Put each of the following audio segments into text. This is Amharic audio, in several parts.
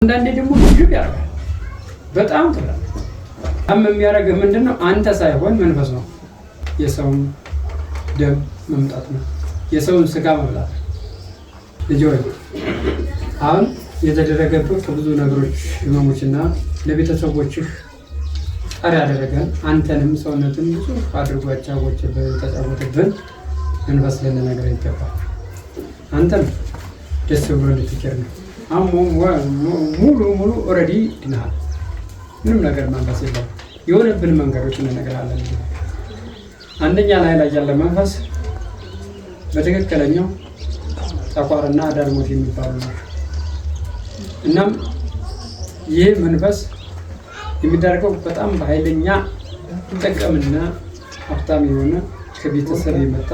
አንዳንዴ ደግሞ ጅብ ያደርጋል። በጣም ትላለህ። የሚያደርግህ ምንድን ነው? አንተ ሳይሆን መንፈስ ነው። የሰውን ደም መምጣት ነው። የሰውን ስጋ መብላት ነው። ልጅ ሆይ አሁን የተደረገብህ ከብዙ ነገሮች ህመሞችና ለቤተሰቦችህ ጣር ያደረገን አንተንም ሰውነትን ብዙ አድርጎ ተጫወተብን መንፈስ ልንነግርህ ይገባል። አንተም ደስ ብሎ እንድትኬድ ነው። አሁን ሙሉ ኦልሬዲ ድነሃል። ምንም ነገር መንፈስ የለም። የሆነብን መንገዶች እንነግራለን። አንደኛ ላይ ያለ መንፈስ በትክክለኛው ጠቋርና ዳልሞት የሚባሉ ናቸው። እናም ይህ መንፈስ የሚዳርገው በጣም በኃይለኛ ጥቅምና ሀብታም የሆነ ከቤተሰብ የመጣ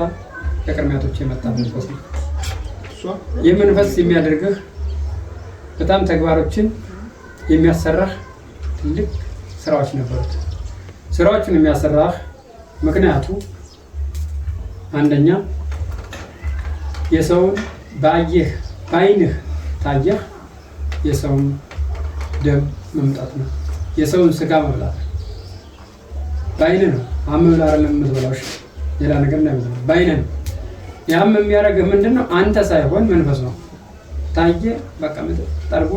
ከቅድሚያቶች የመጣ መንፈስ ነው። ይህ መንፈስ የሚያደርግህ በጣም ተግባሮችን የሚያሰራህ ትልቅ ስራዎች ነበሩት። ስራዎችን የሚያሰራህ ምክንያቱ አንደኛ የሰውን በአይንህ ታየህ የሰውን ደም መምጣት ነው። የሰውን ስጋ መብላት በአይን ነው። አመብላ አይደለም የምትበላው፣ ሌላ ነገር ነው የምትበላው፣ በአይን ነው። ያም የሚያደርግህ ምንድን ነው? አንተ ሳይሆን መንፈስ ነው። ታየ በቃ ጠርጎ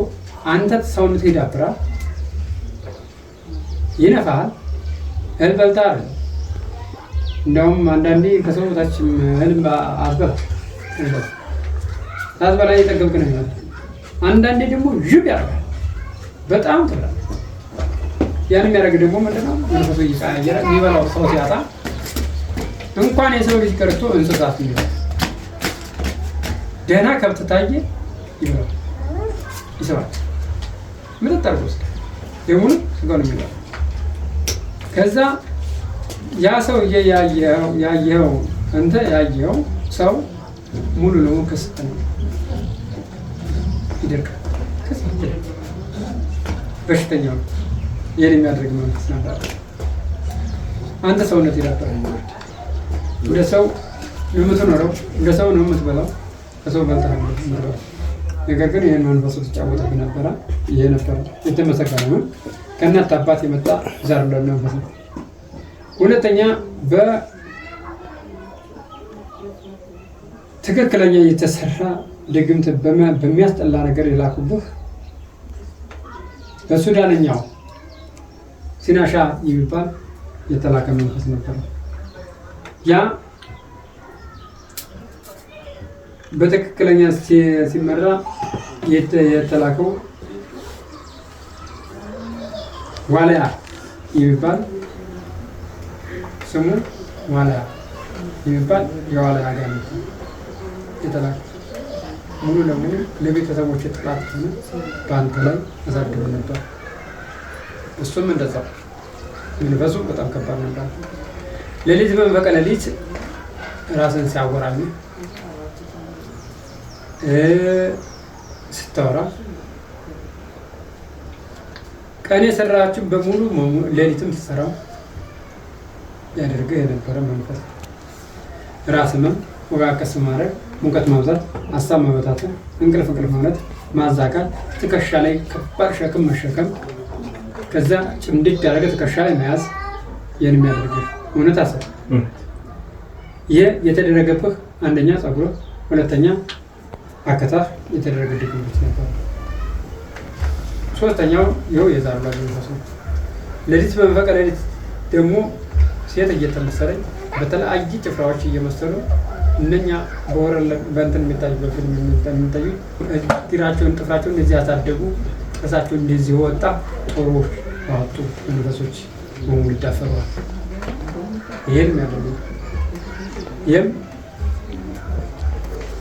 አንተ ሰውነት ይዳብራል፣ ይነፋል። እህል በልተህ አይደል? እንደውም አንዳንዴ ከሰው በታች እህል አትበላም። ሳትበላ እየጠገብክ ነው የሚሆነው። አንዳንዴ ደግሞ ጅብ ያደርጋል። በጣም ትላለህ። ያን የሚያደርግ ደግሞ ምንድን ነው? መንፈሱ እየቀያየረ የሚበላው ሰው ሲያጣ እንኳን የሰው ልጅ ቀርቶ እንስሳት ይበላል። ደህና ከብት ታየ ይበላል፣ ይሰባል። ምጥጥ አድርጎ ወስዶ ደሙን ስጋውን የሚበላው ከዛ ያ ሰውዬ ያየኸው አንተ ያየኸው ሰው ሙሉ ለሙሉ ከስተ ነው ይደርቃል። በሽተኛው ይህን የሚያደርግ መንፈስ ነበር። አንተ ሰውነት ይዳብራል። ወደ ሰው የምትኖረው እንደ ሰው ነው የምትበላው፣ ከሰው በልተህ ነው የምትኖረው። ነገር ግን ይህን መንፈሱ ተጫወተብህ ነበረ። ይሄ ነበረ የተመሰገነ ነው። ከእናት አባት የመጣ ዛር ብለን መንፈስ ነው። ሁለተኛ በትክክለኛ የተሰራ ድግምት በሚያስጠላ ነገር የላኩብህ በሱዳንኛው ሲናሻ የሚባል የተላከ መንፈስ ነበር። ያ በትክክለኛ ሲመራ የተላከው ዋልያ የሚባል ስሙ ዋልያ የሚባል የዋልያ አጋንንት የተላከ ሙሉ ለሙሉ ለቤተሰቦች ጥላት ሆነ በአንተ ላይ አሳድሮ ነበር። እሱም እንደዛው መንፈሱ በጣም ከባድ ነበር። ሌሊት በመንፈቀ ሌሊት ራስን ሲያወራኝ ስታወራ ቀን የሰራችሁ በሙሉ ሌሊትም ትሰራው ያደርገህ የነበረ መንፈስ ራስ ህመም፣ ወጋቀስ ማድረግ፣ ሙቀት ማብዛት፣ ሀሳብ መበታተን፣ እንቅልፍ ማለት ማዛጋት፣ ትከሻ ላይ ከባድ ሸክም መሸከም፣ ከዛ ጭምድድ ያደረገ ትከሻ ላይ መያዝ፣ ይህን የሚያደርግህ እውነት አሰብ። ይህ የተደረገብህ አንደኛ ጸጉር፣ ሁለተኛ አከታፍ የተደረገ ድግምት ነበር። ሶስተኛው ይኸው የዛር ባል መንፈስ ነው። ሌሊት በመንፈቀ ሌሊት ደግሞ ሴት እየተመሰለኝ በተለያየ ጭፍራዎች እየመሰሉ እነኛ በወረል በእንትን የሚታዩ በፊልም የሚታዩ እግራቸውን ጥፍራቸውን እንደዚህ ያሳደጉ ጥርሳቸውን እንደዚህ ወጣ ጦሩ አወጡ መንፈሶች በሙሉ ይዳፈሯል። ይህን የሚያደርጉ ይህም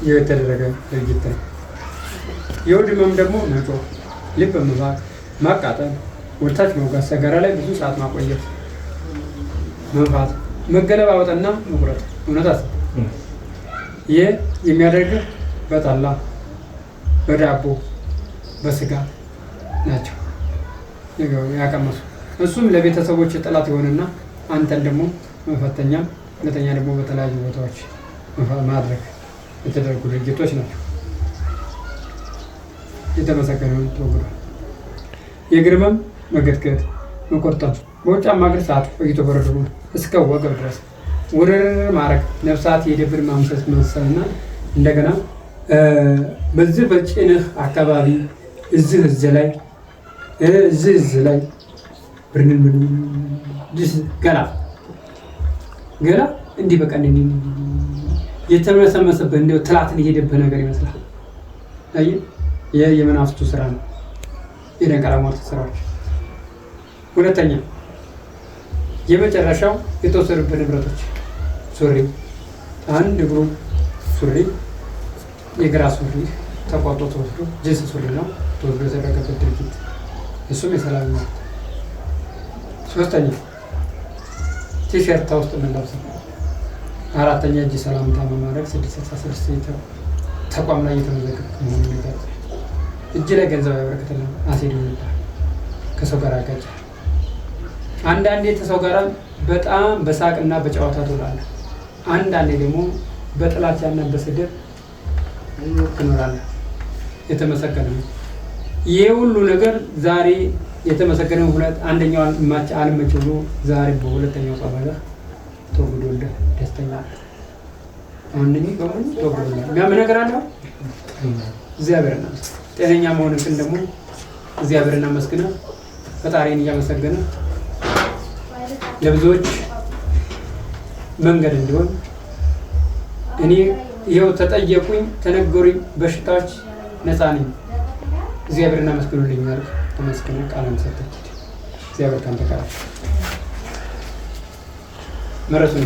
የተደረገ ድርጊት ነው። የሆድ ህመም ደግሞ መጮህ፣ ልብ መባል፣ ማቃጠል፣ ወደታች መውጋት፣ ሰገራ ላይ ብዙ ሰዓት ማቆየት፣ መንፋት፣ መገለባበጥና መቁረጥ እውነት አሰብ። ይህ የሚያደርግህ በጠላ በዳቦ በስጋ ናቸው ያቀመሱ። እሱም ለቤተሰቦች ጠላት የሆነና አንተን ደግሞ መፈተኛም፣ ሁለተኛ ደግሞ በተለያዩ ቦታዎች ማድረግ የተደረጉ ድርጊቶች ናቸው። የተመሰገነውን ተወግሯል። የእግር ህመም መገድገድ፣ መቆርጠም፣ በውጫማ እግር ሰዓት ቆይቶ በረዶ እስከ ወገብ ድረስ ውርር ማድረግ፣ ነፍሳት የደብር ማምሰስ መሰልና እንደገና በዚህ በጭንህ አካባቢ እዚህ ላይ እዚህ ላይ ብርንን ገላ እንዲህ በቃ የተመሰመሰበት እንደው ትላትን እየሄደብህ ነገር ይመስላል። አየህ፣ ይሄ የመናፍስቱ ስራ ነው። የደንቀራ ሟርት ስራዎች። ሁለተኛ የመጨረሻው የተወሰዱብህ ንብረቶች ሱሪ፣ አንድ እግሩ ሱሪ፣ የግራ ሱሪ ተቆርጦ ተወስዶ ጅንስ ሱሪ ነው ተወስዶ የተደረገበት ድርጊት፣ እሱም የሰላም ነው። ሶስተኛ ቲሸርት ውስጥ የምንለብሰው። አራተኛ እጅ ሰላምታ በማድረግ 666 ተቋም ላይ እየተመዘገበ መሆኑን ነገር እጅ ላይ ገንዘብ ያበረክትልን አሴድ ይባላል። ከሰው ጋር ያጋጫል። አንዳንዴ ከሰው ጋር በጣም በሳቅና በጨዋታ ትውላለህ። አንዳንዴ ደግሞ በጥላቻና በስድብ ትኖራለህ። የተመሰገነ ነው። ይሄ ሁሉ ነገር ዛሬ የተመሰገነው አንደኛው አልመች ብሎ ዛሬ በሁለተኛው ጸባይ ተወግዶልህ ደስተኛ አንደኛ በሙሉ ተወግዶልህ የሚያምን ነገር አለ። እግዚአብሔርና ጤነኛ መሆንህን ደግሞ እግዚአብሔርና መስግነ ፈጣሪን እያመሰገነ ለብዙዎች መንገድ እንዲሆን እኔ ይኸው ተጠየቁኝ፣ ተነገሩኝ፣ በሽታዎች ነፃ ነኝ። እግዚአብሔርና መስግኑልኝ አልክ። ተመስገነ ቃልን ሰጠች። እግዚአብሔር ካንተ ጋር መረሱን